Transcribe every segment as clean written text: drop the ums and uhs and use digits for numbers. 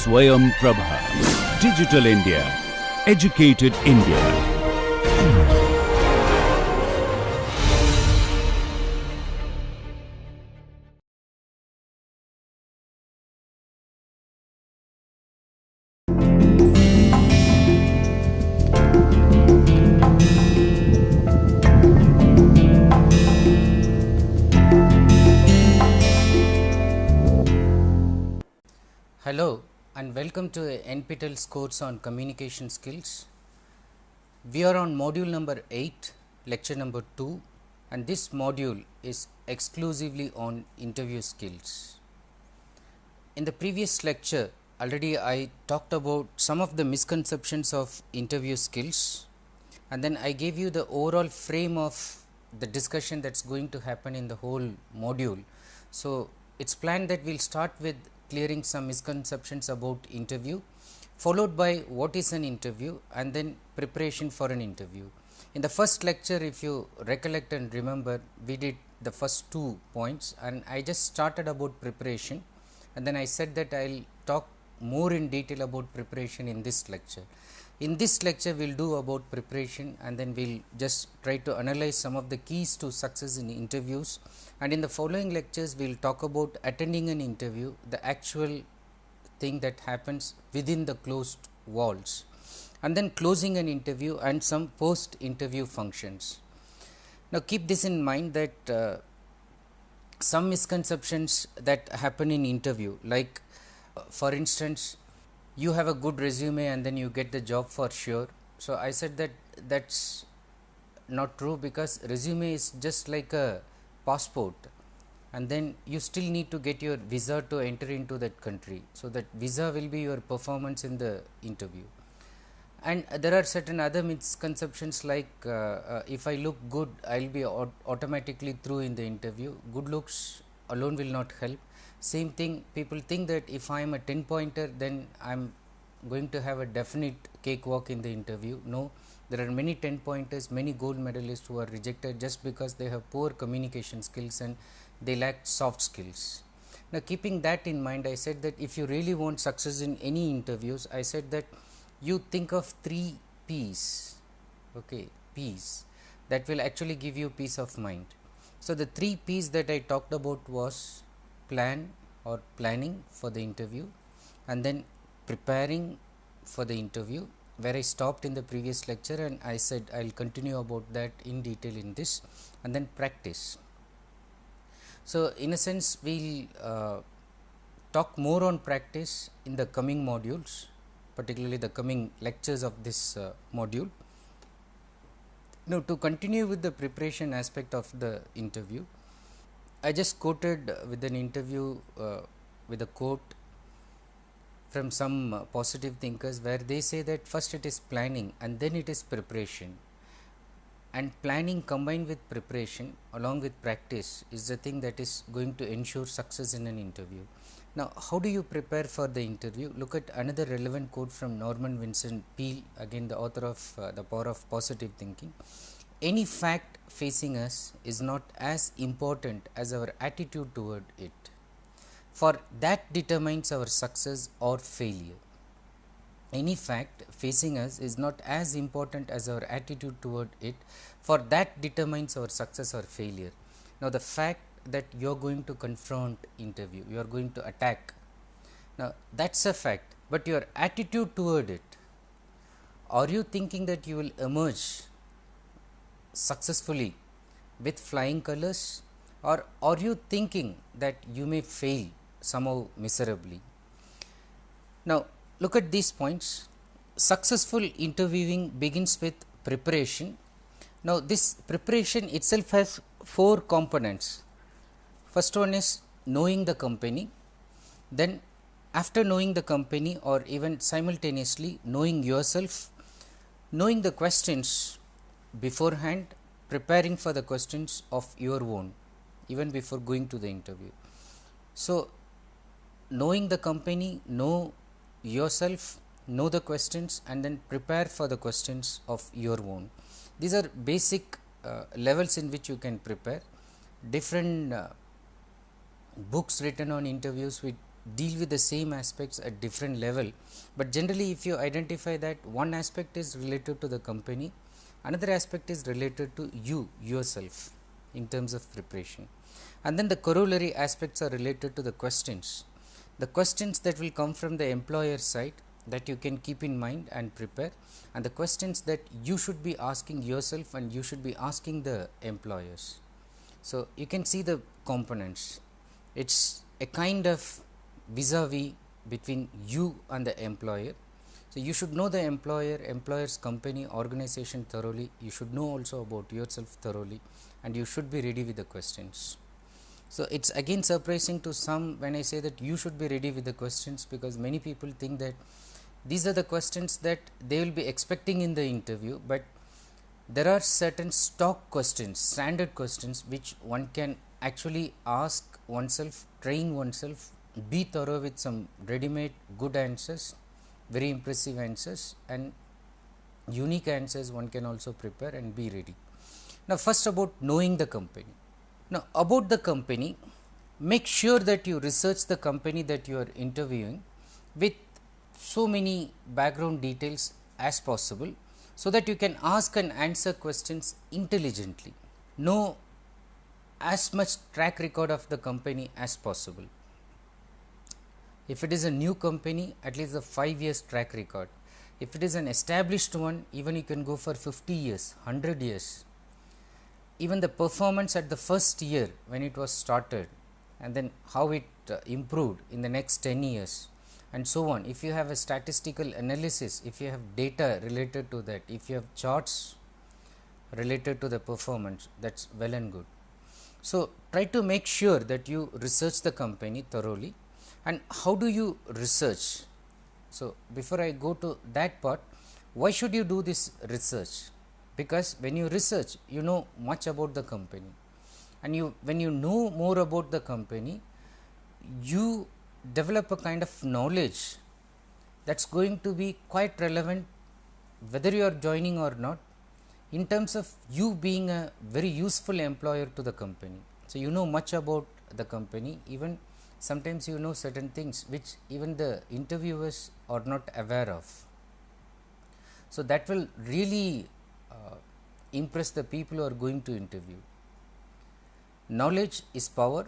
Swayam Prabha. Digital India. Educated India. Hello and welcome to NPTEL's course on communication skills. We are on module number 8, lecture number 2, and this module is exclusively on interview skills. In the previous lecture, already I talked about some of the misconceptions of interview skills, and then I gave you the overall frame of the discussion that's going to happen in the whole module. So it's planned that we'll start with clearing some misconceptions about interview, followed by what is an interview, and then preparation for an interview. In the first lecture, if you recollect and remember, we did the first 2 points, and I just started about preparation, and then I said that I'll talk more in detail about preparation in this lecture. In this lecture, we'll do about preparation, and then we'll just try to analyze some of the keys to success in interviews, and in the following lectures, we'll talk about attending an interview, the actual thing that happens within the closed walls, and then closing an interview and some post interview functions. Now keep this in mind that some misconceptions that happen in interview, like for instance, you have a good resume and then you get the job for sure. So I said that that's not true, because resume is just like a passport, and then you still need to get your visa to enter into that country. So that visa will be your performance in the interview. And there are certain other misconceptions like if I look good, I will be automatically through in the interview. Good looks alone will not help. Same thing, people think that if I am a 10-pointer, then I am going to have a definite cakewalk in the interview. No, there are many 10-pointers, many gold medalists who are rejected just because they have poor communication skills and they lack soft skills. Now keeping that in mind, I said that if you really want success in any interviews, I said that you think of 3 P's, okay, P's that will actually give you peace of mind. So the 3 P's that I talked about was plan or planning for the interview, and then preparing for the interview, where I stopped in the previous lecture, and I said I'll continue about that in detail in this, and then practice. So in a sense, we'll talk more on practice in the coming modules, particularly the coming lectures of this module. Now to continue with the preparation aspect of the interview, I just quoted with an interview with a quote from some positive thinkers, where they say that first it is planning and then it is preparation, and planning combined with preparation along with practice is the thing that is going to ensure success in an interview. Now how do you prepare for the interview? Look at another relevant quote from Norman Vincent Peale, again the author of The Power of Positive Thinking. Any fact facing us is not as important as our attitude toward it, for that determines our success or failure. Any fact facing us is not as important as our attitude toward it, for that determines our success or failure. Now the fact that you are going to confront interview, you are going to attack, now that's a fact, but your attitude toward it, are you thinking that you will emerge successfully with flying colors, or are you thinking that you may fail somehow miserably? Now look at these points. Successful interviewing begins with preparation. Now this preparation itself has 4 components. First one is knowing the company, then after knowing the company, or even simultaneously knowing yourself, knowing the questions beforehand, preparing for the questions of your own even before going to the interview. So knowing the company, know yourself, know the questions, and then prepare for the questions of your own. These are basic levels in which you can prepare. Different books written on interviews with deal with the same aspects at different level, but generally if you identify that one aspect is related to the company, another aspect is related to you yourself in terms of preparation, and then the corollary aspects are related to the questions that will come from the employer side that you can keep in mind and prepare, and the questions that you should be asking yourself and you should be asking the employers. So you can see the components. It's a kind of vis-a-vis between you and the employer. So you should know the employer's company, organization thoroughly. You should know also about yourself thoroughly, and you should be ready with the questions. So it's again surprising to some when I say that you should be ready with the questions, because many people think that these are the questions that they will be expecting in the interview, but there are certain stock questions, standard questions, which one can actually ask oneself, train oneself, be thorough with some ready-made good answers, very impressive answers, and unique answers one can also prepare and be ready. Now first about knowing the company. Now about the company, make sure that you research the company that you are interviewing with so many background details as possible, so that you can ask and answer questions intelligently. Know as much track record of the company as possible. If it is a new company, at least a 5 years track record. If it is an established one, even you can go for 50 years, 100 years. Even the performance at the first year when it was started, and then how it improved in the next 10 years, and so on. If you have a statistical analysis, if you have data related to that, if you have charts related to the performance, that's well and good. So try to make sure that you research the company thoroughly. And how do you research? So before I go to that part, why should you do this research? Because when you research, you know much about the company, and when you know more about the company, you develop a kind of knowledge that's going to be quite relevant whether you are joining or not, in terms of you being a very useful employer to the company. So you know much about the company, even sometimes you know certain things which even the interviewers are not aware of. So that will really impress the people who are going to interview. Knowledge is power.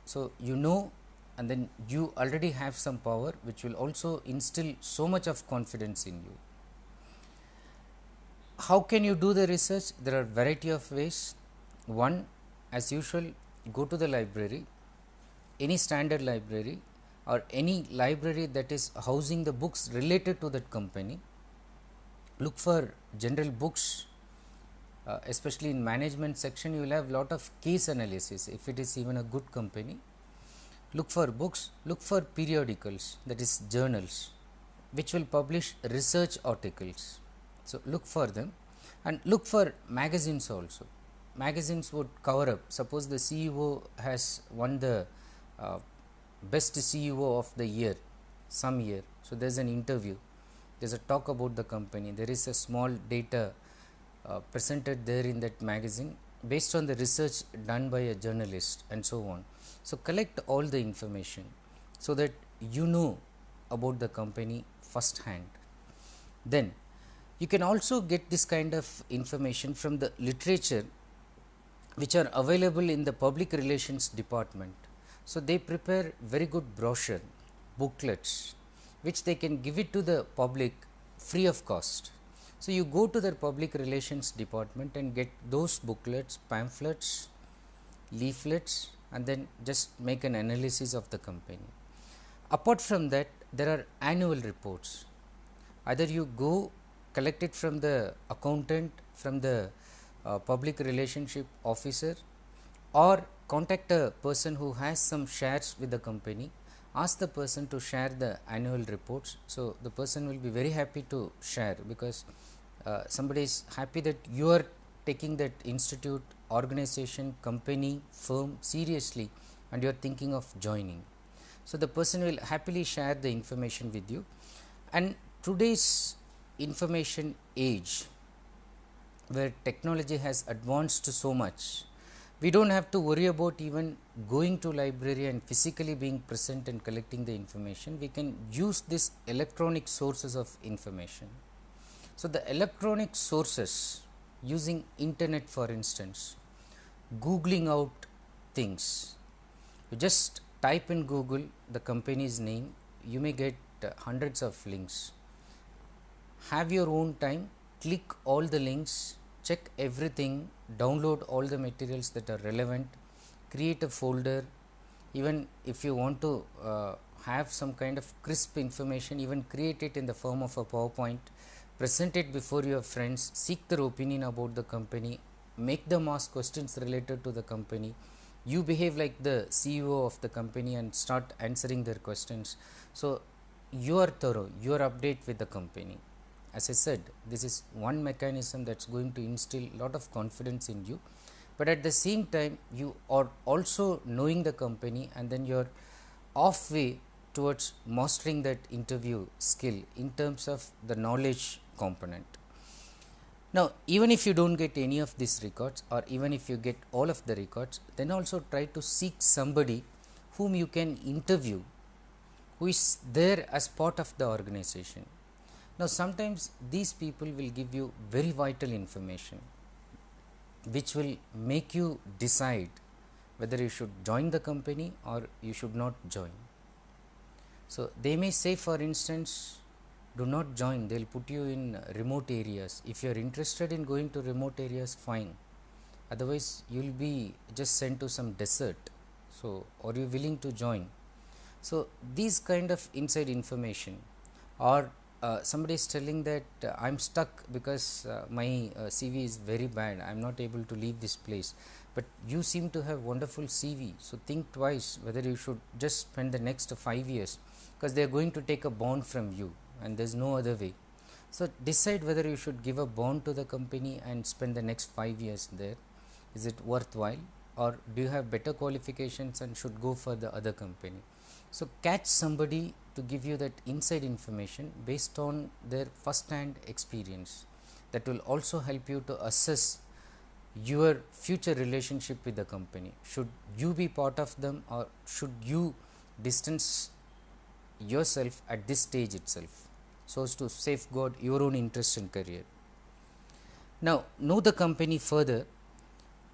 So you know, and then you already have some power, which will also instill so much of confidence in you. How can you do the research? There are variety of ways. One, as usual, go to the library, any standard library or any library that is housing the books related to that company. Look for general books, especially in management section. You will have lot of case analysis if it is even a good company. Look for books, look for periodicals, that is journals, which will publish research articles. So look for them, and look for magazines also. Magazines would cover up. Suppose the CEO has won the best CEO of the year some year. So there is an interview, there is a talk about the company, there is a small data presented there in that magazine based on the research done by a journalist, and so on. So collect all the information so that you know about the company first hand. Then you can also get this kind of information from the literature which are available in the public relations department. So they prepare very good brochure, booklets, which they can give it to the public free of cost. So you go to the public relations department and get those booklets, pamphlets, leaflets, and then just make an analysis of the company. Apart from that, there are annual reports. Either you go collect it from the accountant, from the public relationship officer, or contact a person who has some shares with the company. Ask the person to share the annual reports. So the person will be very happy to share, because somebody is happy that you are taking that institute, organization, company, firm seriously, and you are thinking of joining. So the person will happily share the information with you. And today's information age, where technology has advanced so much, We don't have to worry about even going to library and physically being present and collecting the information. We can use this electronic sources of information. So, the electronic sources using internet, for instance, googling out things, you just type in Google the company's name, you may get hundreds of links. Have your own time, click all the links, check everything, download all the materials that are relevant, create a folder. Even if you want to have some kind of crisp information, even create it in the form of a PowerPoint, present it before your friends, seek their opinion about the company, make them ask questions related to the company. You behave like the CEO of the company and start answering their questions. So, you are thorough, you are update with the company. As I said, this is one mechanism that is going to instill a lot of confidence in you, but at the same time you are also knowing the company, and then you are off way towards mastering that interview skill in terms of the knowledge component. Now, even if you don't get any of these records, or even if you get all of the records, then also try to seek somebody whom you can interview, who is there as part of the organization. Now, sometimes these people will give you very vital information which will make you decide whether you should join the company or you should not join. So, they may say, for instance, do not join, they will put you in remote areas. If you are interested in going to remote areas, fine, otherwise you will be just sent to some desert. So, are you willing to join? So, these kind of inside information, or somebody is telling that I am stuck because my CV is very bad, I am not able to leave this place, but you seem to have wonderful CV. So, think twice whether you should just spend the next 5 years, because they are going to take a bond from you and there is no other way. So, decide whether you should give a bond to the company and spend the next 5 years there. Is it worthwhile, or do you have better qualifications and should go for the other company? So, catch somebody to give you that inside information based on their first hand experience. That will also help you to assess your future relationship with the company. Should you be part of them, or should you distance yourself at this stage itself, so as to safeguard your own interest and career. Now, know the company further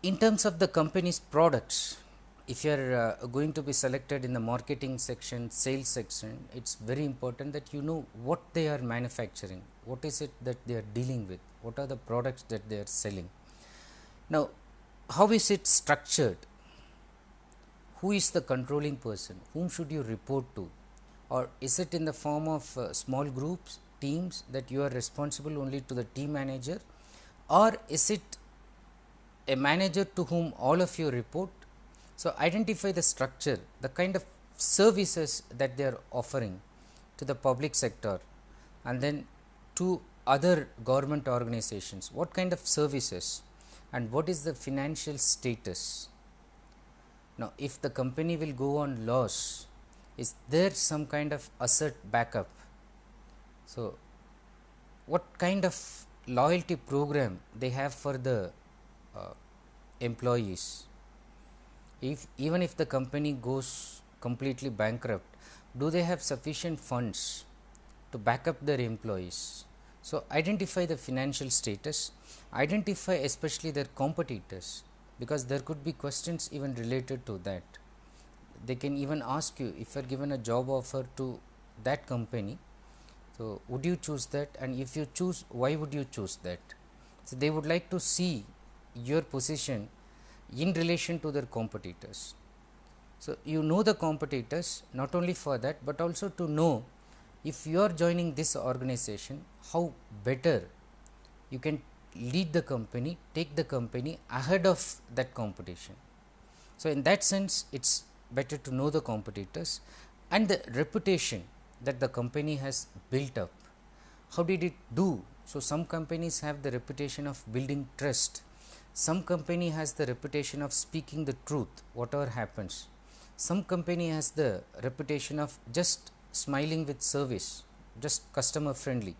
in terms of the company's products. If you are going to be selected in the marketing section, sales section, it is very important that you know what they are manufacturing, what is it that they are dealing with, what are the products that they are selling. Now, how is it structured? Who is the controlling person? Whom should you report to? Or is it in the form of small groups, teams, that you are responsible only to the team manager, or is it a manager to whom all of you report? So, identify the structure, the kind of services that they are offering to the public sector and then to other government organizations. What kind of services and what is the financial status? Now, if the company will go on loss, is there some kind of asset backup? So, what kind of loyalty program they have for the employees? Even if the company goes completely bankrupt, do they have sufficient funds to back up their employees? So, identify the financial status, identify especially their competitors, because there could be questions even related to that. They can even ask you, if you are given a job offer to that company, so would you choose that, and if you choose, why would you choose that? So, they would like to see your position in relation to their competitors. So, you know the competitors not only for that, but also to know if you are joining this organization, how better you can lead the company, take the company ahead of that competition. So, in that sense, it is better to know the competitors and the reputation that the company has built up. How did it do? So, some companies have the reputation of building trust. Some company has the reputation of speaking the truth, whatever happens. Some company has the reputation of just smiling with service, just customer friendly,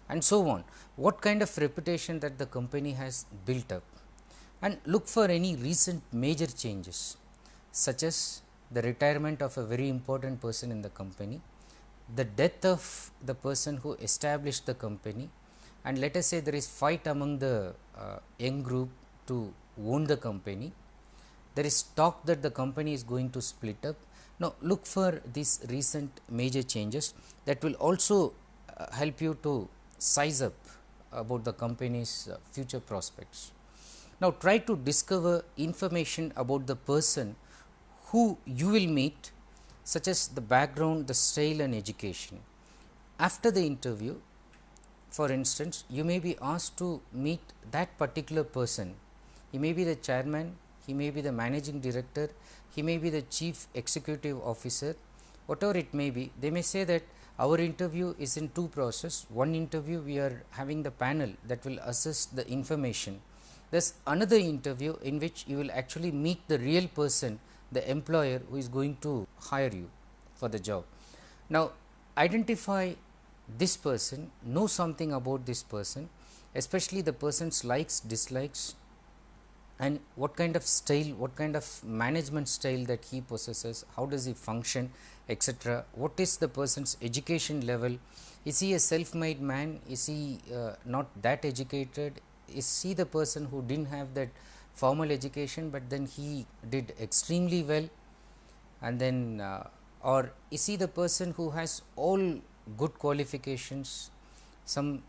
and so on. What kind of reputation that the company has built up, and look for any recent major changes, such as the retirement of a very important person in the company, the death of the person who established the company, and let us say there is fight among the young group to own the company. There is talk that the company is going to split up. Now look for these recent major changes that will also help you to size up about the company's future prospects. Now try to discover information about the person who you will meet, such as the background, the style and education. After the interview, for instance, you may be asked to meet that particular person. He may be the chairman, he may be the managing director, he may be the chief executive officer, whatever it may be. They may say that our interview is in two process. One interview we are having the panel that will assess the information. There's another interview in which you will actually meet the real person, the employer who is going to hire you for the job. Now identify this person, know something about this person, especially the person's likes, dislikes, and what kind of style, what kind of management style that he possesses, how does he function, etc. What is the person's education level? Is he a self-made man? Is he not that educated? Is he the person who didn't have that formal education, but then he did extremely well? And then or is he the person who has all good qualifications, some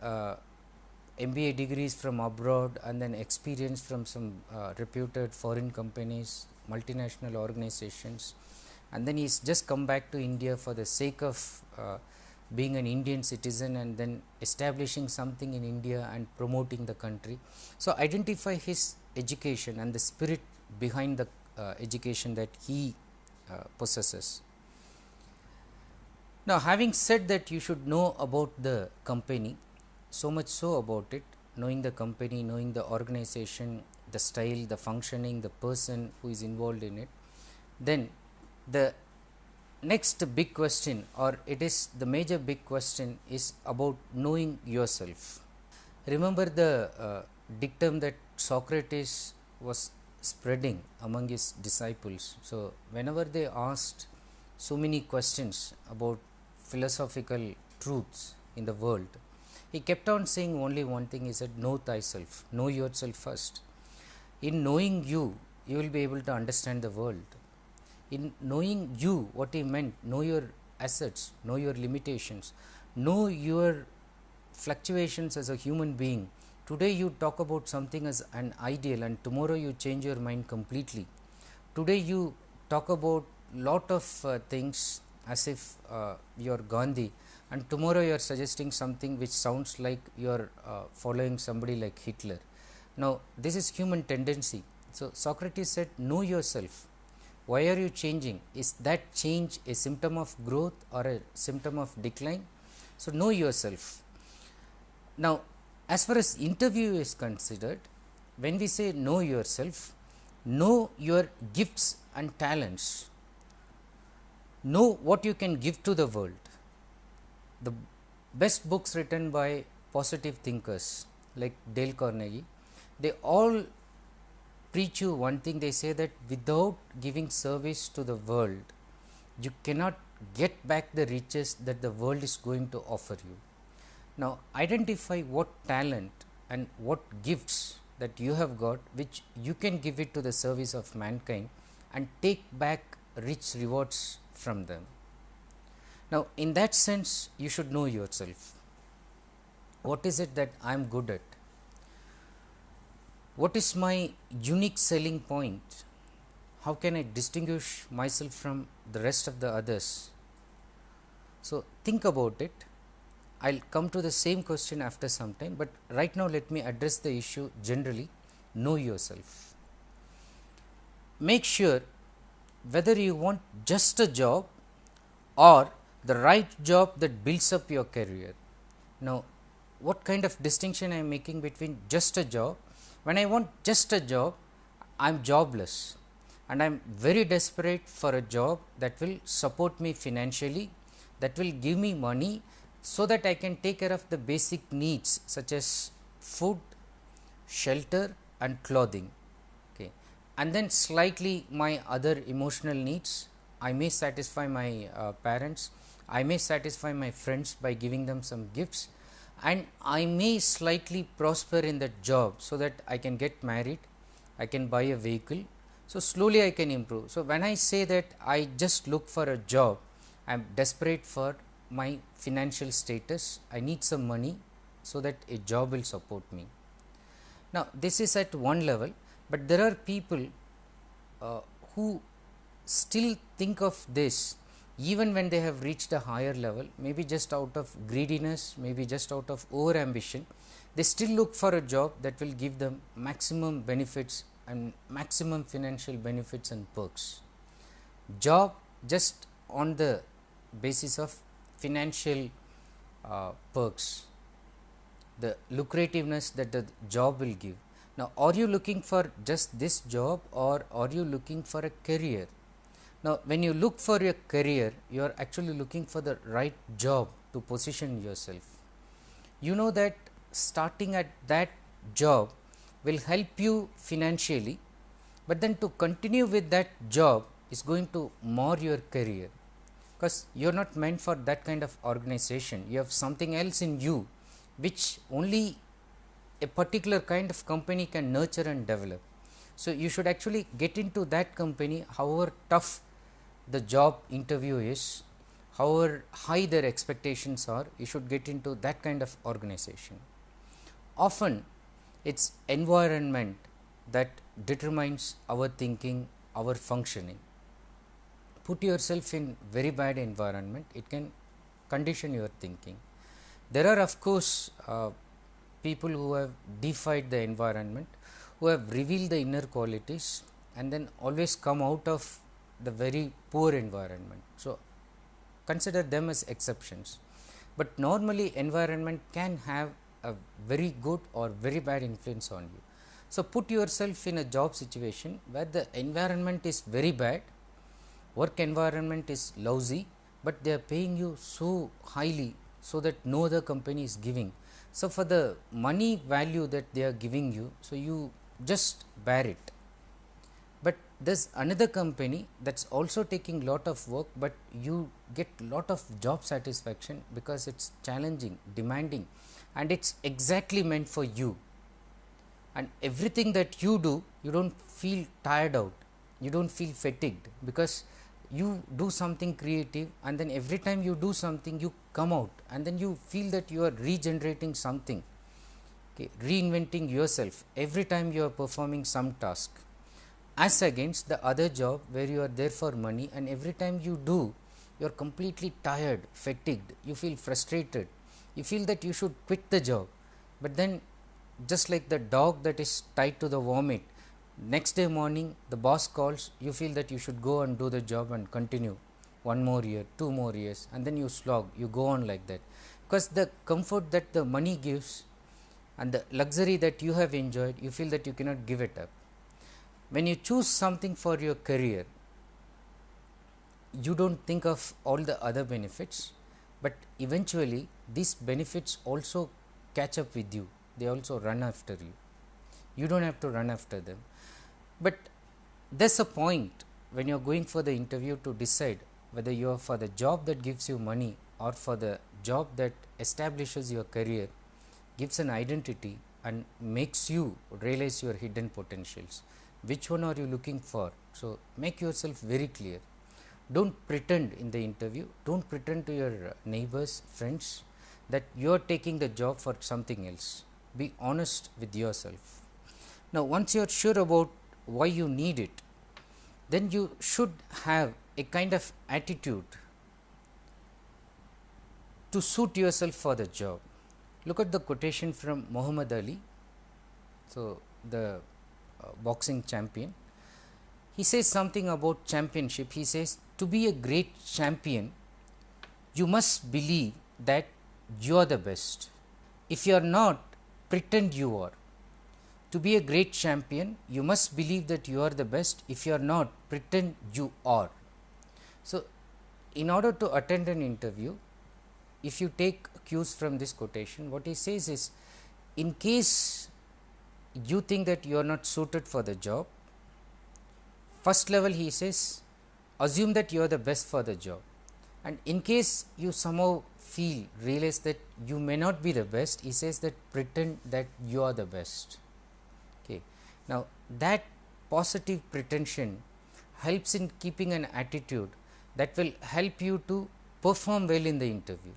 MBA degrees from abroad, and then experience from some reputed foreign companies, multinational organizations, and then he's just come back to India for the sake of being an Indian citizen and then establishing something in India and promoting the country. So identify his education and the spirit behind the education that he possesses. Now having said that, you should know about the company, so much so about it, knowing the company, knowing the organization, the style, the functioning, the person who is involved in it. Then the next big question, or it is the major big question, is about knowing yourself. Remember the dictum that Socrates was spreading among his disciples. So whenever they asked so many questions about philosophical truths in the world, he kept on saying only one thing. He said, know thyself, know yourself first. In knowing you, you will be able to understand the world. In knowing you, what he meant, know your assets, know your limitations, know your fluctuations as a human being. Today you talk about something as an ideal and tomorrow you change your mind completely. Today you talk about lot of things as if you are Gandhi, and tomorrow you are suggesting something which sounds like you are following somebody like Hitler. Now this is human tendency. So Socrates said, know yourself. Why are you changing? Is that change a symptom of growth or a symptom of decline? So know yourself. Now as far as interview is considered, when we say know yourself, know your gifts and talents. Know what you can give to the world. The best books written by positive thinkers like Dale Carnegie, they all preach you one thing. They say that without giving service to the world, you cannot get back the riches that the world is going to offer you. Now identify what talent and what gifts that you have got which you can give it to the service of mankind and take back rich rewards from them. Now in that sense, you should know yourself. What is it that I am good at? What is my unique selling point? How can I distinguish myself from the rest of the others? So think about it. I'll come to the same question after some time, but right now let me address the issue generally. Know yourself. Make sure whether you want just a job or the right job that builds up your career. Now what kind of distinction I am making between just a job? When I want just a job, I am jobless and I am very desperate for a job that will support me financially, that will give me money so that I can take care of the basic needs such as food, shelter and clothing. and then slightly my other emotional needs. I may satisfy my parents, I may satisfy my friends by giving them some gifts, and I may slightly prosper in that job so that I can get married, I can buy a vehicle. So, slowly I can improve. So, when I say that I just look for a job, I am desperate for my financial status, I need some money so that a job will support me. Now, this is at one level, but there are people who still think of this even when they have reached a higher level, maybe just out of greediness, maybe just out of over ambition. They still look for a job that will give them maximum benefits and maximum financial benefits and perks. Job just on the basis of financial perks, the lucrativeness that the job will give. Now, are you looking for just this job, or are you looking for a career? Now, when you look for your career, you are actually looking for the right job to position yourself. You know that starting at that job will help you financially, but then to continue with that job is going to mar your career, because you are not meant for that kind of organization. You have something else in you which only a particular kind of company can nurture and develop. So, you should actually get into that company, however tough the job interview is, however high their expectations are, you should get into that kind of organization. Often it's environment that determines our thinking, our functioning. Put yourself in very bad environment, it can condition your thinking. There are of course people who have defied the environment, who have revealed the inner qualities and then always come out of the very poor environment. So, consider them as exceptions, but normally environment can have a very good or very bad influence on you. So, put yourself in a job situation where the environment is very bad, work environment is lousy, but they are paying you so highly, so that no other company is giving. So, for the money value that they are giving you, so you just bear it. But there is another company that is also taking lot of work, but you get lot of job satisfaction because it is challenging, demanding, and it is exactly meant for you. And everything that you do, you do not feel tired out, you do not feel fatigued, because you do something creative, and then every time you do something you come out, and then you feel that you are regenerating something, okay, reinventing yourself every time you are performing some task, as against the other job where you are there for money, and every time you do you are completely tired, fatigued, you feel frustrated, you feel that you should quit the job, but then just like the dog that is tied to the vomit, next day morning the boss calls, you feel that you should go and do the job and continue one more year, 2 more years, and then you slog, you go on like that, because the comfort that the money gives and the luxury that you have enjoyed, you feel that you cannot give it up. When you choose something for your career, you do not think of all the other benefits, but eventually these benefits also catch up with you, they also run after you. You do not have to run after them, but there is a point when you are going for the interview to decide whether you are for the job that gives you money or for the job that establishes your career, gives an identity and makes you realize your hidden potentials. Which one are you looking for? So, make yourself very clear. Do not pretend in the interview, do not pretend to your neighbors, friends that you are taking the job for something else. Be honest with yourself. Now, once you are sure about why you need it, then you should have a kind of attitude to suit yourself for the job. Look at the quotation from Muhammad Ali, so the boxing champion. He says something about championship. He says, to be a great champion, you must believe that you are the best. If you are not, pretend you are. To be a great champion, you must believe that you are the best. If you are not, pretend you are. So, in order to attend an interview, if you take cues from this quotation, what he says is, in case you think that you are not suited for the job, First level, he says, assume that you are the best for the job, and in case you somehow realize that you may not be the best, he says that pretend that you are the best. Okay. Now, that positive pretension helps in keeping an attitude that will help you to perform well in the interview.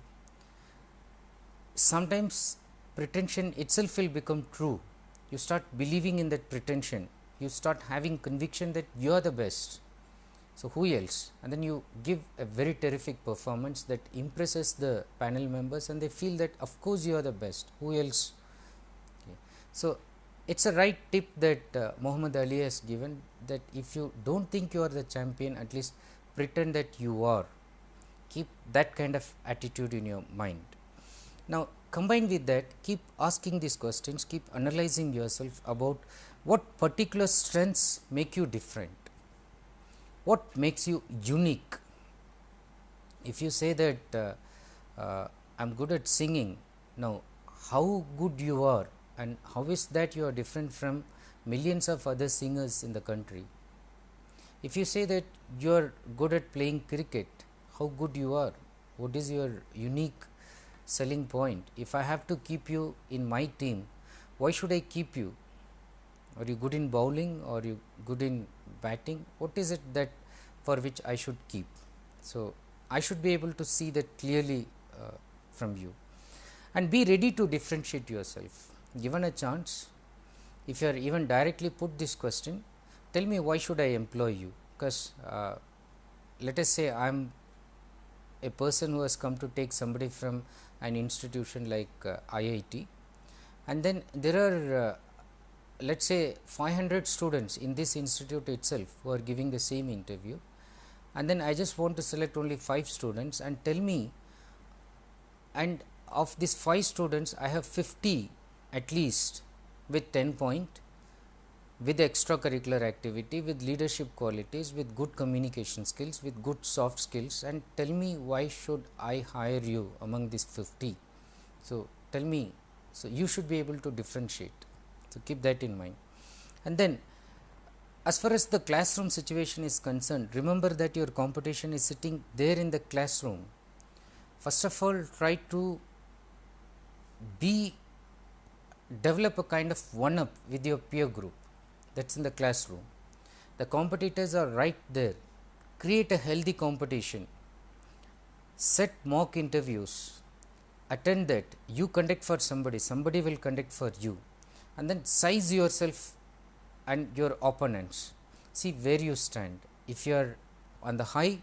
Sometimes pretension itself will become true. You start believing in that pretension, you start having conviction that you are the best. So, who else? And then you give a very terrific performance that impresses the panel members, and they feel that of course you are the best, who else? Okay. So, it is a right tip that Muhammad Ali has given, that if you do not think you are the champion, at least pretend that you are. Keep that kind of attitude in your mind. Now, combined with that, keep asking these questions, keep analyzing yourself about what particular strengths make you different. What makes you unique? If you say that I am good at singing, now how good you are and how is that you are different from millions of other singers in the country? If you say that you are good at playing cricket, how good you are? What is your unique selling point? If I have to keep you in my team, why should I keep you? Are you good in bowling or are you good in batting? What is it that for which I should keep? So, I should be able to see that clearly from you, and be ready to differentiate yourself. Given a chance, if you are even directly put this question, tell me why should I employ you? Because let us say I am a person who has come to take somebody from an institution like IIT, and then there are let us say 500 students in this institute itself who are giving the same interview, and then I just want to select only 5 students, and tell me, and of these 5 students I have 50 at least with 10 point, with extracurricular activity, with leadership qualities, with good communication skills, with good soft skills, and tell me why should I hire you among these 50. So, tell me, so you should be able to differentiate. So, keep that in mind. And then as far as the classroom situation is concerned, remember that your competition is sitting there in the classroom. First of all, try to develop a kind of one-up with your peer group that is in the classroom. The competitors are right there. Create a healthy competition. Set mock interviews. Attend that. You conduct for somebody, somebody will conduct for you. And then size yourself and your opponents. See where you stand. If you are on the high,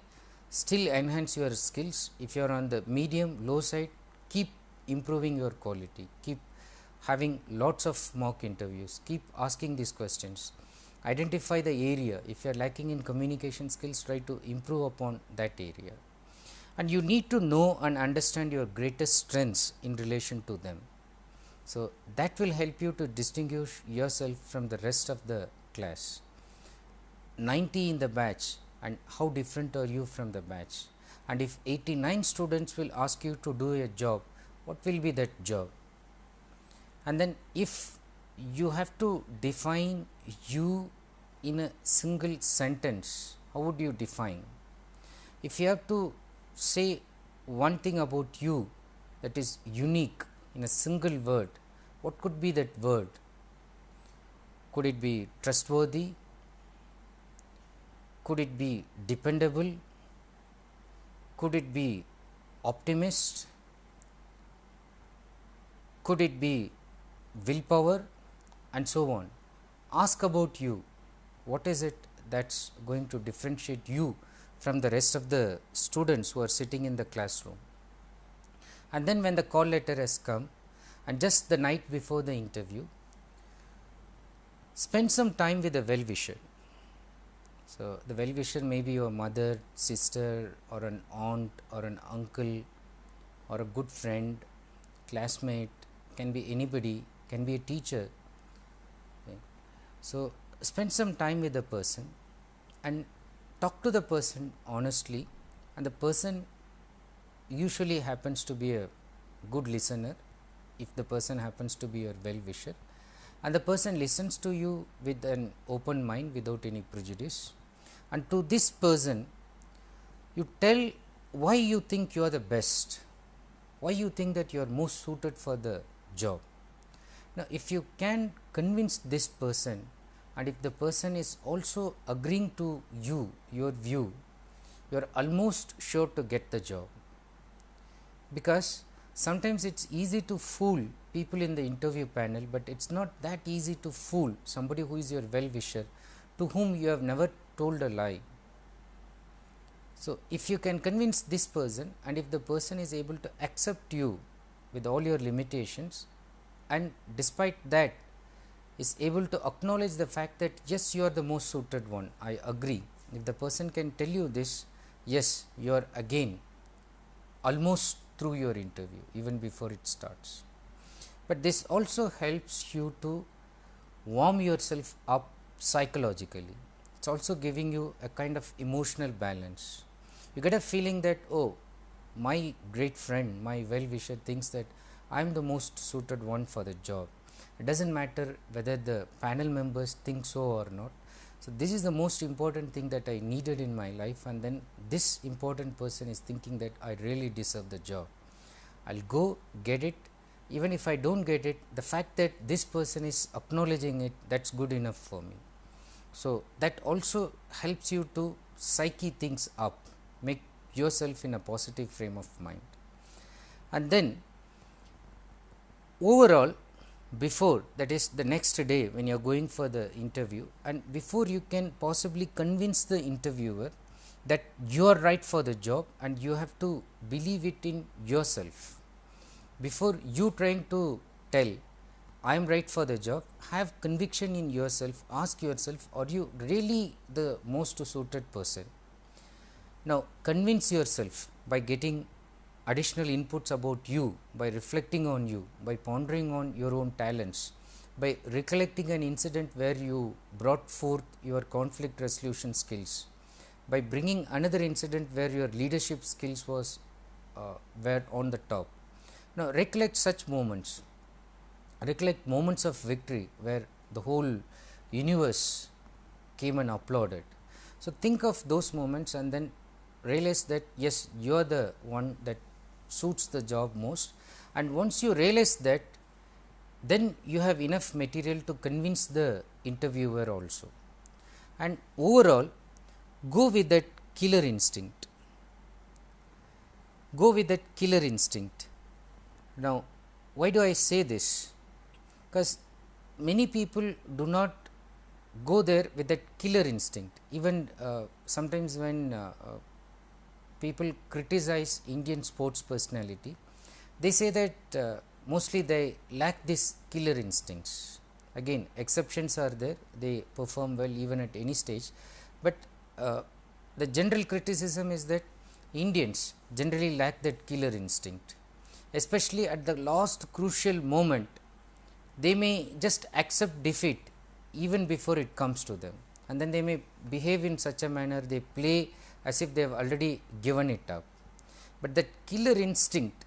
still enhance your skills. If you are on the medium, low side, keep improving your quality. Keep having lots of mock interviews. Keep asking these questions. Identify the area. If you are lacking in communication skills, try to improve upon that area. And you need to know and understand your greatest strengths in relation to them. So, that will help you to distinguish yourself from the rest of the class. 90 in the batch, and how different are you from the batch? And if 89 students will ask you to do a job, what will be that job? And then if you have to define you in a single sentence, how would you define? If you have to say one thing about you that is unique in a single word, what could be that word? Could it be trustworthy? Could it be dependable? Could it be optimist? Could it be willpower? And so on. Ask about you. What is it that's going to differentiate you from the rest of the students who are sitting in the classroom? And then when the call letter has come, and just the night before the interview, spend some time with a well-wisher. So, the well-wisher may be your mother, sister, or an aunt, or an uncle, or a good friend, classmate, can be anybody, can be a teacher. Okay. So, spend some time with the person and talk to the person honestly, and the person usually happens to be a good listener if the person happens to be your well-wisher, and the person listens to you with an open mind without any prejudice. and to this person you tell why you think you are the best, why you think that you are most suited for the job. Now, if you can convince this person, and if the person is also agreeing to you, your view, you are almost sure to get the job. Because sometimes it's easy to fool people in the interview panel, but it's not that easy to fool somebody who is your well-wisher, to whom you have never told a lie. So, if you can convince this person, and if the person is able to accept you with all your limitations, and despite that is able to acknowledge the fact that yes, you are the most suited one, I agree. If the person can tell you this, yes, you are again almost through your interview even before it starts. But this also helps you to warm yourself up psychologically. It's also giving you a kind of emotional balance. You get a feeling that, oh, my great friend, my well-wisher thinks that I am the most suited one for the job. It doesn't matter whether the panel members think so or not. So, this is the most important thing that I needed in my life, and then this important person is thinking that I really deserve the job. I will go get it. Even if I don't get it, the fact that this person is acknowledging it, that's good enough for me. So, that also helps you to psyche things up, make yourself in a positive frame of mind. And then overall, before, that is the next day when you are going for the interview, and before you can possibly convince the interviewer that you are right for the job, and you have to believe it in yourself. Before you trying to tell I am right for the job, have conviction in yourself, ask yourself, are you really the most suited person? Now, convince yourself by getting additional inputs about you, by reflecting on you, by pondering on your own talents, by recollecting an incident where you brought forth your conflict resolution skills, by bringing another incident where your leadership skills were on the top. Now, recollect such moments, recollect moments of victory where the whole universe came and applauded. So, think of those moments and then realize that yes, you are the one that suits the job most, and once you realize that, then you have enough material to convince the interviewer also. And overall, go with that killer instinct. Go with that killer instinct. Now, why do I say this? Because many people do not go there with that killer instinct. Even sometimes when people criticize Indian sports personality, they say that mostly they lack this killer instincts. Again, exceptions are there, they perform well even at any stage, but the general criticism is that Indians generally lack that killer instinct, especially at the last crucial moment. They may just accept defeat even before it comes to them, and then they may behave in such a manner, they play as if they have already given it up. But that killer instinct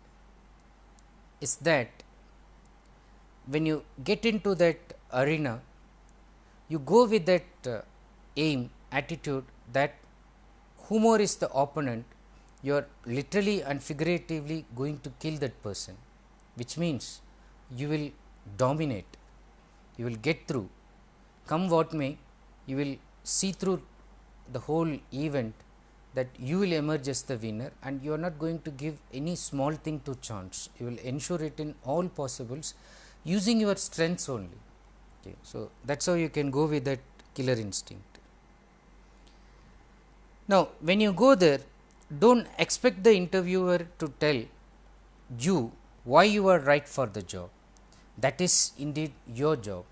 is that when you get into that arena, you go with that aim, attitude that whomever is the opponent, you are literally and figuratively going to kill that person, which means you will dominate, you will get through, come what may, you will see through the whole event, that you will emerge as the winner, and you are not going to give any small thing to chance. You will ensure it in all possibles using your strengths only. Okay. So, that is how you can go with that killer instinct. Now, when you go there, do not expect the interviewer to tell you why you are right for the job. That is indeed your job.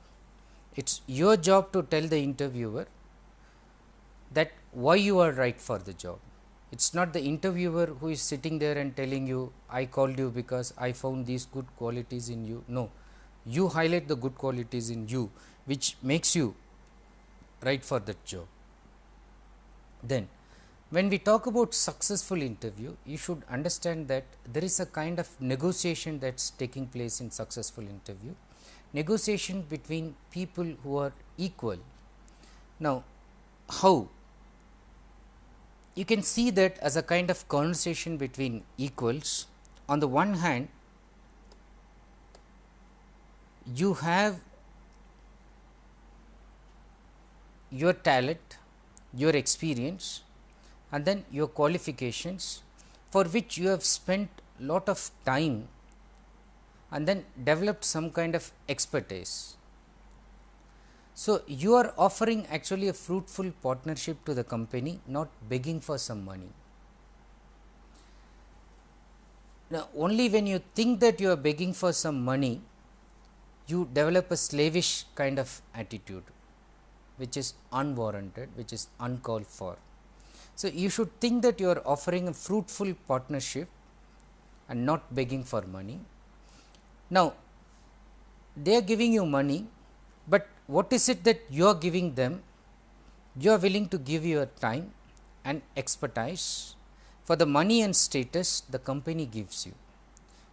It is your job to tell the interviewer that why you are right for the job. It is not the interviewer who is sitting there and telling you, I called you because I found these good qualities in you. No, you highlight the good qualities in you, which makes you right for that job. Then, when we talk about successful interview, you should understand that there is a kind of negotiation that is taking place in successful interview, negotiation between people who are equal. Now, how? you can see that as a kind of conversation between equals. On the one hand, you have your talent, your experience, and then your qualifications, for which you have spent lot of time and then developed some kind of expertise. So, you are offering actually a fruitful partnership to the company, not begging for some money. Now, only when you think that you are begging for some money, you develop a slavish kind of attitude, which is unwarranted, which is uncalled for. So, you should think that you are offering a fruitful partnership and not begging for money. Now, they are giving you money, but what is it that you are giving them? You are willing to give your time and expertise for the money and status the company gives you.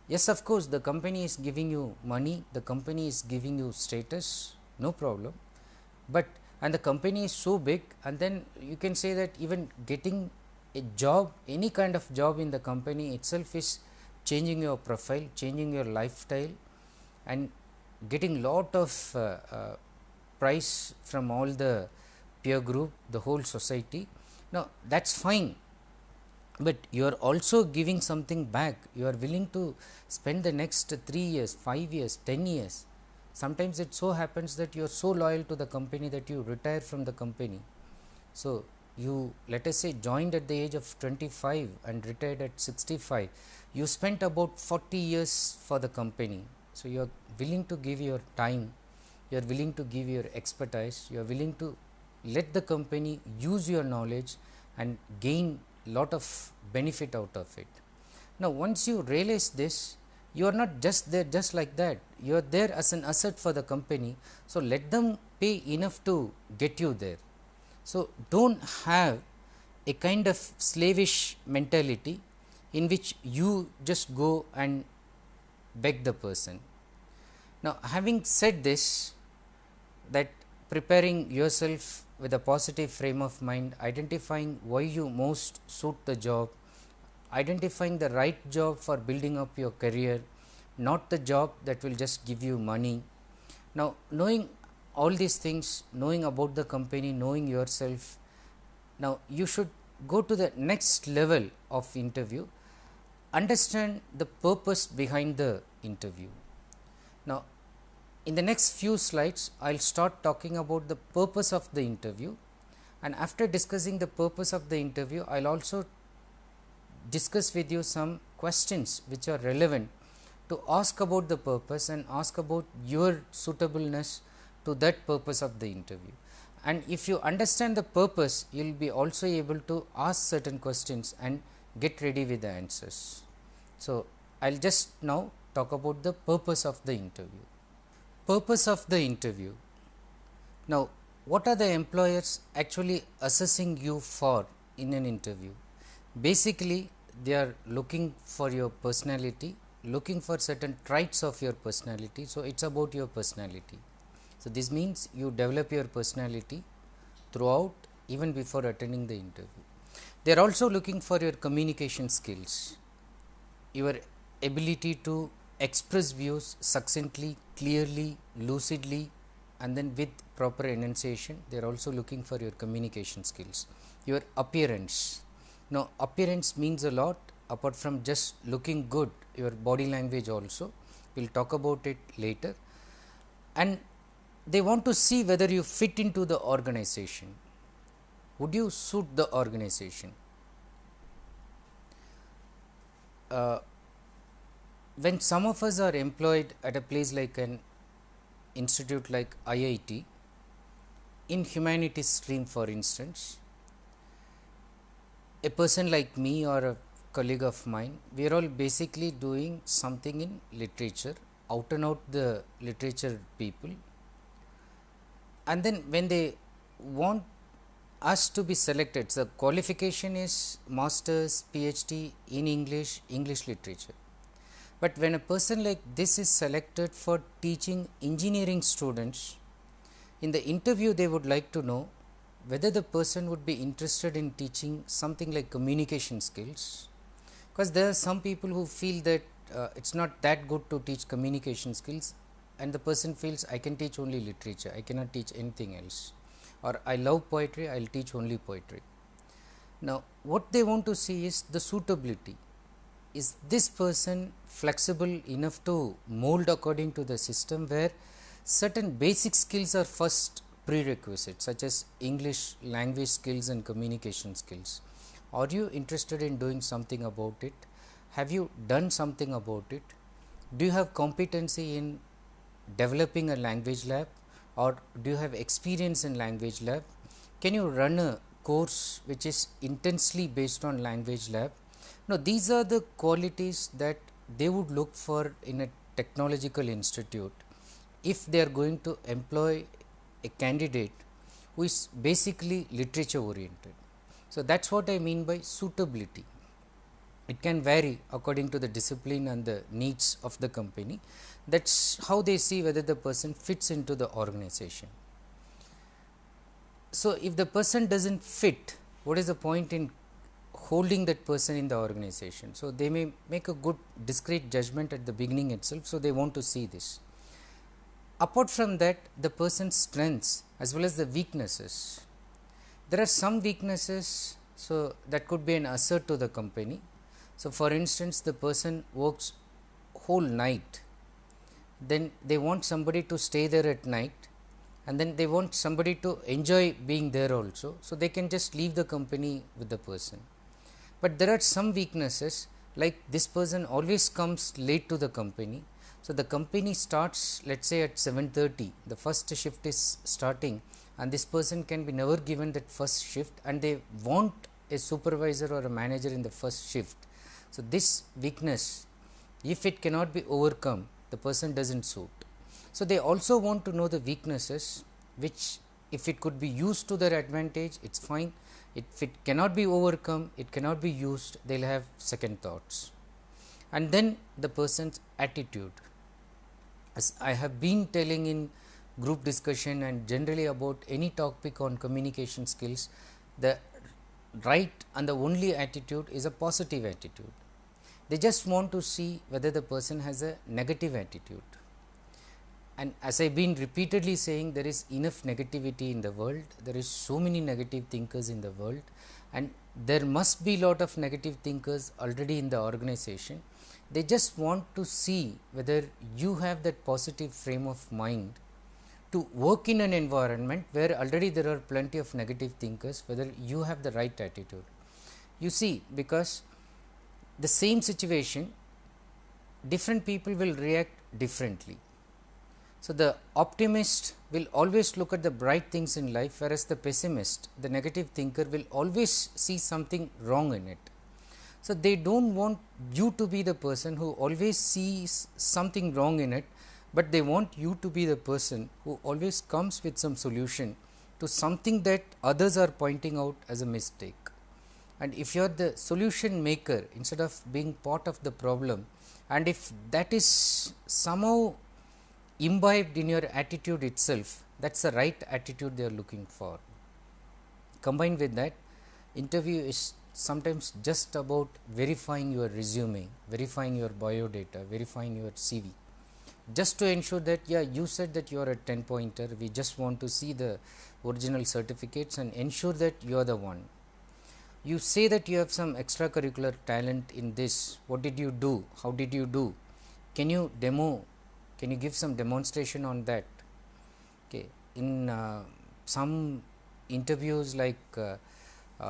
Yes, of course, the company is giving you money, the company is giving you status, no problem, but and the company is so big, and then you can say that even getting a job, any kind of job in the company itself is changing your profile, changing your lifestyle, and getting lot of price from all the peer group, the whole society. Now, that is fine, but you are also giving something back. You are willing to spend the next 3 years, 5 years, 10 years. Sometimes it so happens that you are so loyal to the company that you retire from the company. So, you let us say joined at the age of 25 and retired at 65. You spent about 40 years for the company. So, you are willing to give your time, you are willing to give your expertise, you are willing to let the company use your knowledge and gain lot of benefit out of it. Now, once you realize this, you are not just there just like that, you are there as an asset for the company. So, let them pay enough to get you there. So, do not have a kind of slavish mentality in which you just go and beg the person. Now, having said this, that preparing yourself with a positive frame of mind, identifying why you most suit the job, identifying the right job for building up your career, not the job that will just give you money. Now, knowing all these things, knowing about the company, knowing yourself, now you should go to the next level of interview, understand the purpose behind the interview. Now, in the next few slides, I will start talking about the purpose of the interview, and after discussing the purpose of the interview, I will also discuss with you some questions which are relevant to ask about the purpose and ask about your suitableness to that purpose of the interview. And if you understand the purpose, you will be also able to ask certain questions and get ready with the answers. So, I will just now talk about the purpose of the interview. Purpose of the interview. Now, what are the employers actually assessing you for in an interview? Basically, they are looking for your personality, looking for certain traits of your personality. So, it is about your personality. So, this means you develop your personality throughout, even before attending the interview. They are also looking for your communication skills, your ability to express views succinctly, clearly, lucidly, and then with proper enunciation. They are also looking for your communication skills. Your appearance. Now, appearance means a lot apart from just looking good, your body language also. We will talk about it later. And they want to see whether you fit into the organization. Would you suit the organization? When some of us are employed at a place like an institute like IIT, in humanities stream for instance, a person like me or a colleague of mine, we are all basically doing something in literature, out and out the literature people, and then when they want us to be selected, the qualification is masters, PhD in English, English literature. But when a person like this is selected for teaching engineering students, in the interview they would like to know whether the person would be interested in teaching something like communication skills, because there are some people who feel that it's not that good to teach communication skills, and the person feels I can teach only literature, I cannot teach anything else, or I love poetry, I will teach only poetry. Now, what they want to see is the suitability. Is this person flexible enough to mold according to the system, where certain basic skills are first prerequisites, such as English language skills and communication skills. Are you interested in doing something about it? Have you done something about it? Do you have competency in developing a language lab, or do you have experience in language lab? Can you run a course which is intensely based on language lab? Now, these are the qualities that they would look for in a technological institute if they are going to employ a candidate who is basically literature oriented. So, that is what I mean by suitability. It can vary according to the discipline and the needs of the company. That is how they see whether the person fits into the organization. So, if the person does not fit, what is the point in holding that person in the organization? So, they may make a good discrete judgment at the beginning itself. So, they want to see this. Apart from that, the person's strengths as well as the weaknesses. There are some weaknesses, so that could be an asset to the company. So, for instance, the person works whole night, then they want somebody to stay there at night, and then they want somebody to enjoy being there also. So, they can just leave the company with the person. But there are some weaknesses, like this person always comes late to the company. So, the company starts, let us say at 7:30, the first shift is starting, and this person can be never given that first shift, and they want a supervisor or a manager in the first shift. So, this weakness, if it cannot be overcome, the person does not suit. So, they also want to know the weaknesses, which if it could be used to their advantage, it is fine. If it cannot be overcome, it cannot be used, they will have second thoughts. And then the person's attitude. As I have been telling in group discussion and generally about any topic on communication skills, the right and the only attitude is a positive attitude. They just want to see whether the person has a negative attitude. And as I have been repeatedly saying, there is enough negativity in the world, there is so many negative thinkers in the world, and there must be lot of negative thinkers already in the organization. They just want to see whether you have that positive frame of mind to work in an environment where already there are plenty of negative thinkers, whether you have the right attitude. You see, because the same situation, different people will react differently. So, the optimist will always look at the bright things in life, whereas the pessimist, the negative thinker, will always see something wrong in it. So, they do not want you to be the person who always sees something wrong in it, but they want you to be the person who always comes with some solution to something that others are pointing out as a mistake. And if you are the solution maker instead of being part of the problem, and if that is somehow imbibed in your attitude itself, that is the right attitude they are looking for. Combined with that, interview is sometimes just about verifying your resume, verifying your biodata, verifying your CV, just to ensure that, yeah, you said that you are a 10-pointer, we just want to see the original certificates and ensure that you are the one. You say that you have some extracurricular talent in this, what did you do, how did you do, can you demo, can you give some demonstration on that? Okay. In some interviews like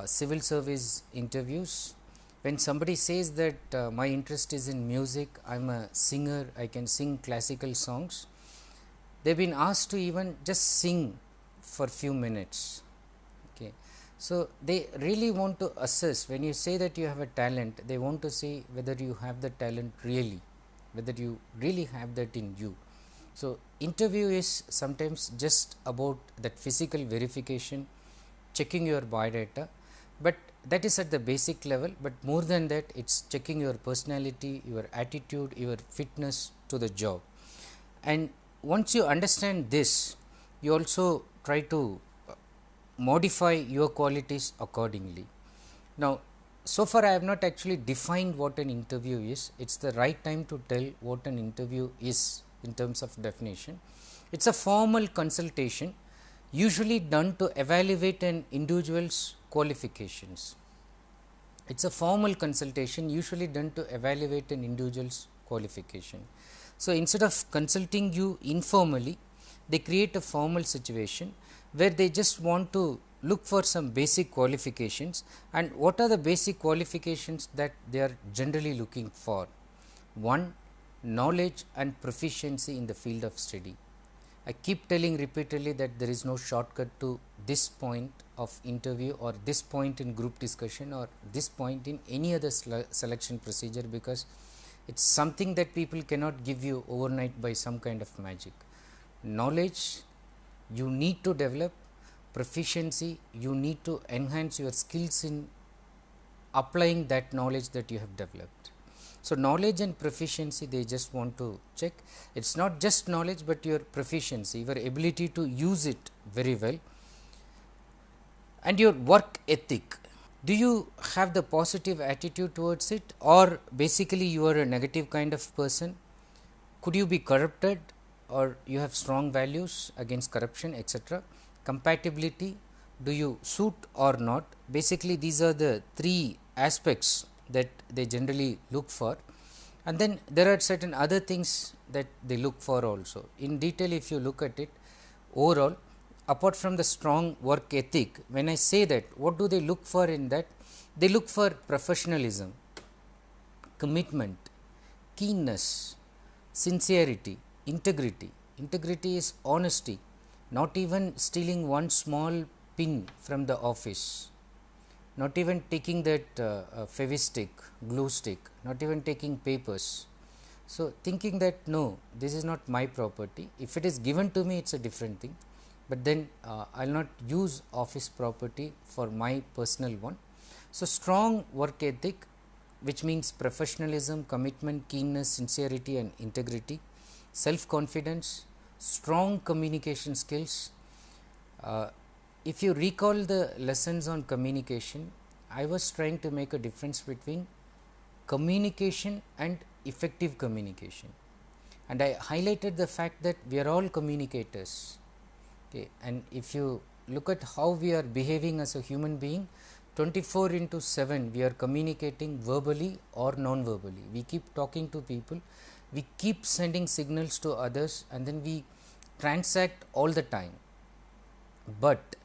civil service interviews, when somebody says that my interest is in music, I am a singer, I can sing classical songs, they have been asked to even just sing for few minutes. Okay. So, they really want to assess, when you say that you have a talent, they want to see whether you have the talent really, whether you really have that in you. So, interview is sometimes just about that physical verification, checking your biodata, but that is at the basic level, but more than that, it is checking your personality, your attitude, your fitness to the job. And once you understand this, you also try to modify your qualities accordingly. Now, so far I have not actually defined what an interview is. It's the right time to tell what an interview is in terms of definition. It's a formal consultation usually done to evaluate an individual's qualifications. It's a formal consultation usually done to evaluate an individual's qualification. So, instead of consulting you informally, they create a formal situation where they just want to look for some basic qualifications. And what are the basic qualifications that they are generally looking for? One, knowledge and proficiency in the field of study. I keep telling repeatedly that there is no shortcut to this point of interview or this point in group discussion or this point in any other selection procedure, because it's something that people cannot give you overnight by some kind of magic. Knowledge you need to develop, proficiency you need to enhance your skills in applying that knowledge that you have developed. So, knowledge and proficiency they just want to check. It is not just knowledge, but your proficiency, your ability to use it very well, and your work ethic. Do you have the positive attitude towards it, or basically you are a negative kind of person? Could you be corrupted, or you have strong values against corruption, etc. Compatibility, do you suit or not? Basically these are the three aspects that they generally look for, and then there are certain other things that they look for also. In detail, if you look at it overall, apart from the strong work ethic, when I say that, what do they look for in that? They look for professionalism, commitment, keenness, sincerity, integrity. Integrity is honesty, not even stealing one small pin from the office, not even taking that fevistick, glue stick, not even taking papers. So, thinking that no, this is not my property. If it is given to me, it's a different thing, but then I will not use office property for my personal one. So, strong work ethic, which means professionalism, commitment, keenness, sincerity and integrity, self confidence, strong communication skills. If you recall the lessons on communication, I was trying to make a difference between communication and effective communication, and I highlighted the fact that we are all communicators. Okay. And if you look at how we are behaving as a human being, 24/7 we are communicating verbally or non-verbally. We keep talking to people, we keep sending signals to others, and then we transact all the time. But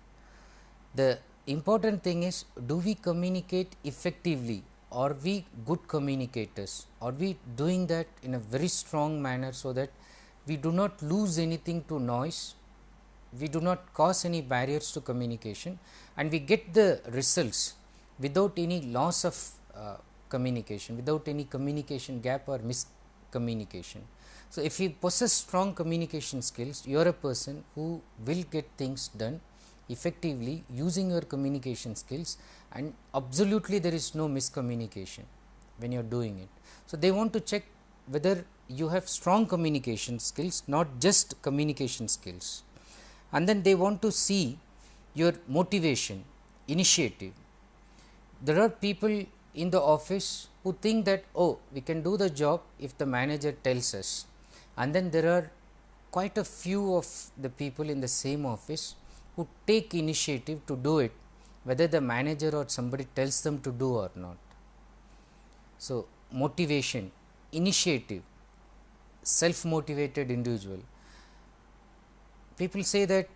the important thing is, do we communicate effectively? Are we good communicators? Are we doing that in a very strong manner so that we do not lose anything to noise, we do not cause any barriers to communication, and we get the results without any loss of communication, without any communication gap or miscommunication. So, if you possess strong communication skills, you are a person who will get things done effectively using your communication skills, and absolutely there is no miscommunication when you are doing it. So, they want to check whether you have strong communication skills, not just communication skills, and then they want to see your motivation, initiative. There are people in the office who think that, oh, we can do the job if the manager tells us, and then there are quite a few of the people in the same office who take initiative to do it, whether the manager or somebody tells them to do or not. So, motivation, initiative, self-motivated individual. People say that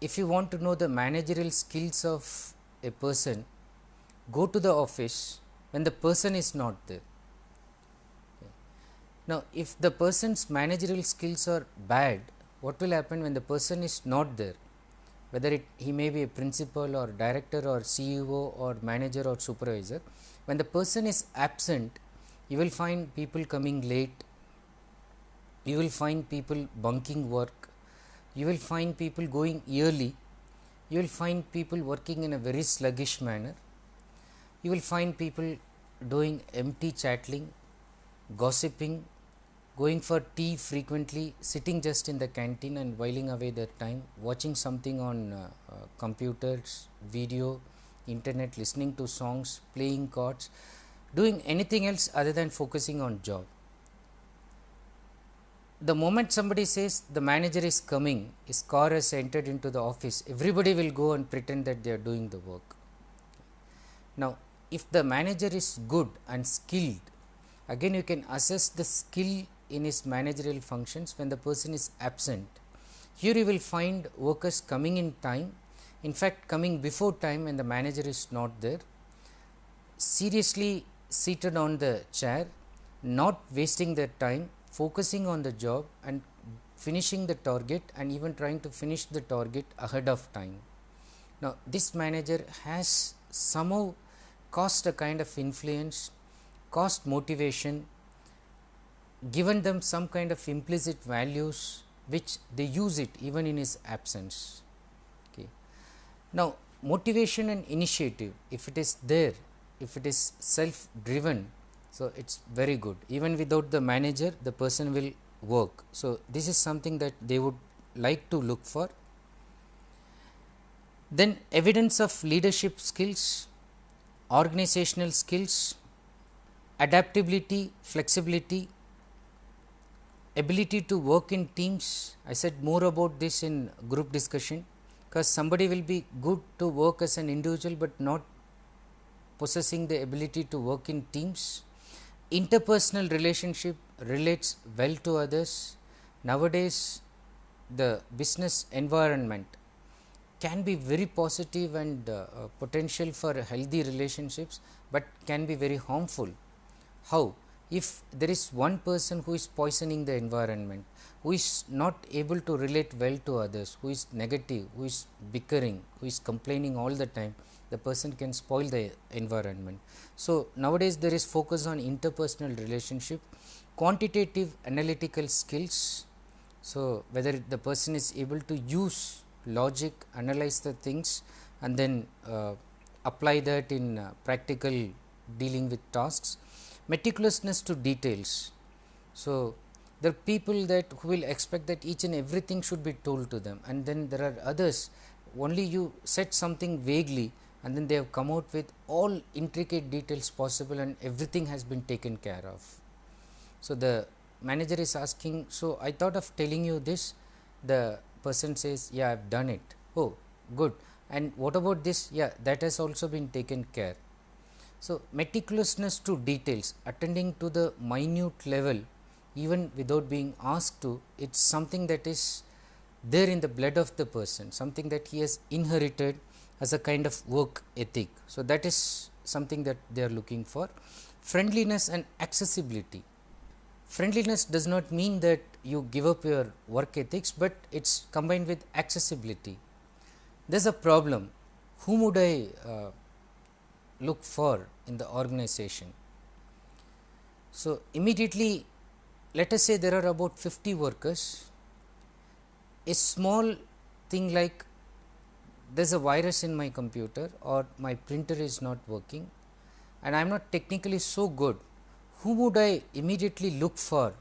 if you want to know the managerial skills of a person, go to the office when the person is not there. Okay. Now, if the person's managerial skills are bad, what will happen when the person is not there? Whether he may be a principal or director or CEO or manager or supervisor, when the person is absent, you will find people coming late, you will find people bunking work, you will find people going early, you will find people working in a very sluggish manner, you will find people doing empty chatting, gossiping, going for tea frequently, sitting just in the canteen and whiling away their time, watching something on computers, video, internet, listening to songs, playing cards, doing anything else other than focusing on job. The moment somebody says the manager is coming, his car has entered into the office, everybody will go and pretend that they are doing the work. Now, if the manager is good and skilled, again you can assess the skill in his managerial functions when the person is absent. Here you will find workers coming in time, in fact coming before time when the manager is not there, seriously seated on the chair, not wasting their time, focusing on the job and finishing the target, and even trying to finish the target ahead of time. Now, this manager has somehow caused a kind of influence, caused motivation, given them some kind of implicit values which they use it even in his absence. Okay. Now, motivation and initiative, if it is there, if it is self driven, so it is very good. Even without the manager, the person will work. So, this is something that they would like to look for. Then evidence of leadership skills, organizational skills, adaptability, flexibility, ability to work in teams. I said more about this in group discussion, because somebody will be good to work as an individual, but not possessing the ability to work in teams. Interpersonal relationship, relates well to others. Nowadays, the business environment can be very positive and potential for healthy relationships, but can be very harmful. How? If there is one person who is poisoning the environment, who is not able to relate well to others, who is negative, who is bickering, who is complaining all the time, the person can spoil the environment. So, nowadays there is focus on interpersonal relationship, quantitative analytical skills. So, whether the person is able to use logic, analyze the things, and then apply that in practical dealing with tasks. Meticulousness to details. So, there are people that who will expect that each and everything should be told to them, and then there are others, only you said something vaguely and then they have come out with all intricate details possible and everything has been taken care of. So, the manager is asking, so I thought of telling you this. The person says, yeah, I have done it. Oh, good. And what about this? Yeah, that has also been taken care. So, meticulousness to details, attending to the minute level even without being asked to, it is something that is there in the blood of the person, something that he has inherited as a kind of work ethic. So, that is something that they are looking for. Friendliness and accessibility. Friendliness does not mean that you give up your work ethics, but it is combined with accessibility. There is a problem. Whom would I look for in the organization? So, immediately let us say there are about 50 workers. A small thing like there is a virus in my computer or my printer is not working and I am not technically so good, who would I immediately look for?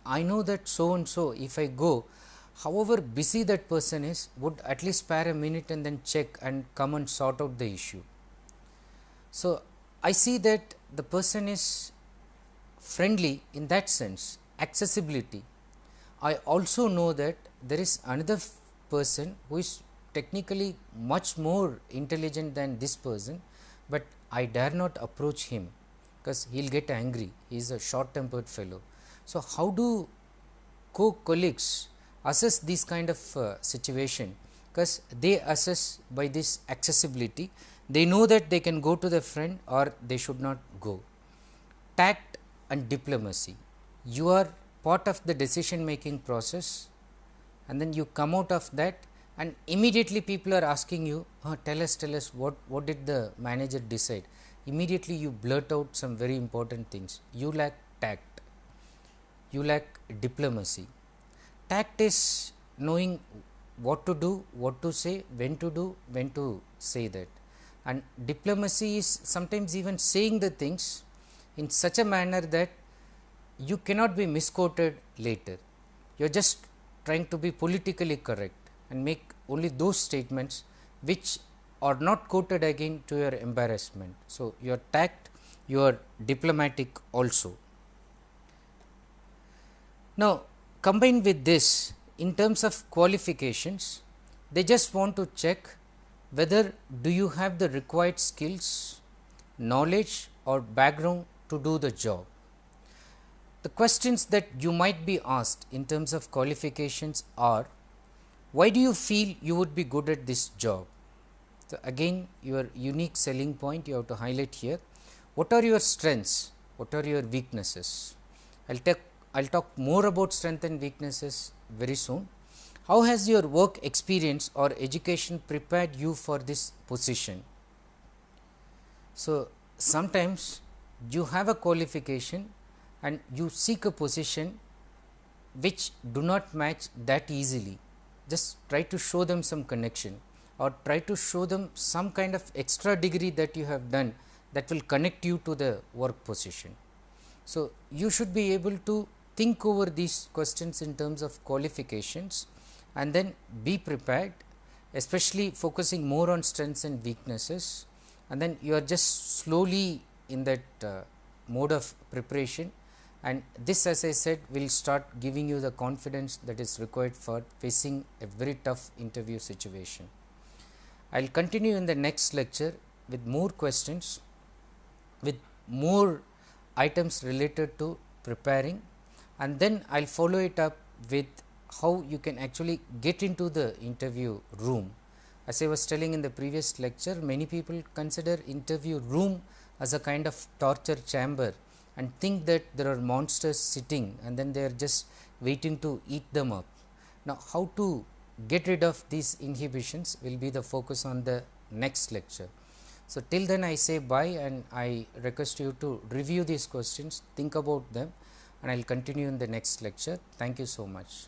I know that so and so, if I go, however busy that person is, would at least spare a minute and then check and come and sort out the issue. So, I see that the person is friendly in that sense, accessibility. I also know that there is another person who is technically much more intelligent than this person, but I dare not approach him because he will get angry, he is a short tempered fellow. So, how do colleagues assess this kind of situation? Because they assess by this accessibility, they know that they can go to their friend or they should not go. Tact and diplomacy, you are part of the decision making process and then you come out of that and immediately people are asking you, tell us what did the manager decide. Immediately you blurt out some very important things. You lack tact, you lack diplomacy. Tact is knowing what to do, what to say, when to do, when to say that, and diplomacy is sometimes even saying the things in such a manner that you cannot be misquoted later. You are just trying to be politically correct and make only those statements which are not quoted again to your embarrassment. So, you are tact, you are diplomatic also. Now, combined with this, in terms of qualifications, they just want to check whether do you have the required skills, knowledge or background to do the job. The questions that you might be asked in terms of qualifications are, why do you feel you would be good at this job? So, again your unique selling point you have to highlight here. What are your strengths? What are your weaknesses? I'll talk more about strengths and weaknesses very soon. How has your work experience or education prepared you for this position? So, sometimes you have a qualification and you seek a position which do not match that easily. Just try to show them some connection or try to show them some kind of extra degree that you have done that will connect you to the work position. So, you should be able to think over these questions in terms of qualifications and then be prepared, especially focusing more on strengths and weaknesses, and then you are just slowly in that mode of preparation, and this, as I said, will start giving you the confidence that is required for facing a very tough interview situation. I will continue in the next lecture with more questions, with more items related to preparing, and then I will follow it up with how you can actually get into the interview room. As I was telling in the previous lecture, many people consider interview room as a kind of torture chamber and think that there are monsters sitting and then they are just waiting to eat them up. Now, how to get rid of these inhibitions will be the focus on the next lecture. So, till then I say bye and I request you to review these questions, think about them, and I will continue in the next lecture. Thank you so much.